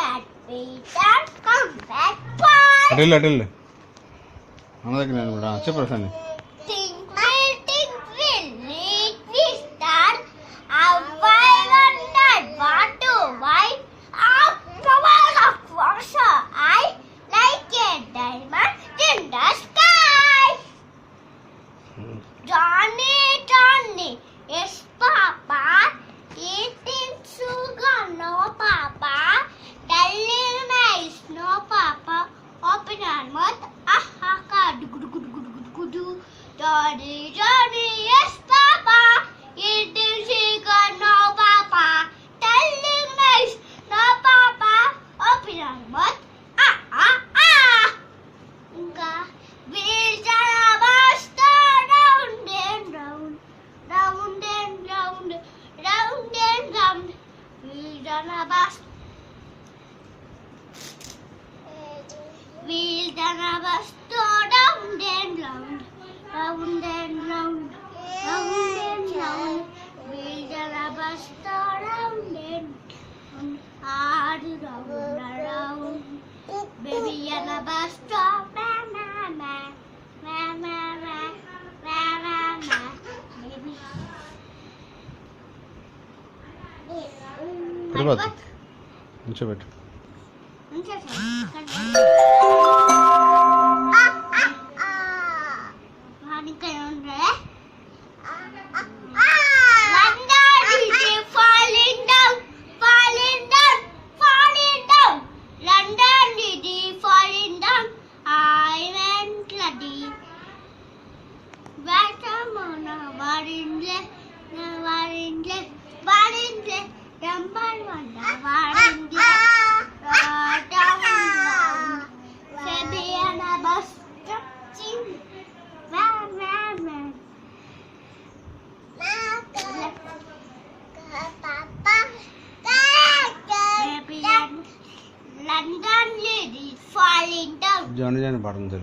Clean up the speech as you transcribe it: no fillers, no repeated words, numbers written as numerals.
that Peter come back fast. అటెళ్ళు అన్న దగ్గర నేను కూడా చెప్పు Prashanth. Think will lead we start. I wondered what to why. Power of water. I like a diamond in the sky. Johnny, yes Papa. Eating sugar, no Papa. Telling nice, no Papa. Open our mouth, aha, gudu. Johnny, yes Papa. Eating sugar, no Papa. Telling nice, no Papa. Open our mouth, ah. Wheels on a bus, round and round, round and round, round and round. Wheels on a bus. Wheels on a bus, round and round, round and round, round and round. Wheels on a bus, round and round, hard round and round. Baby on a bus stop, ma. Baby. తర్వాత ఉంచబెట్టు. London lady falling down. Johnny పాడుతుంది.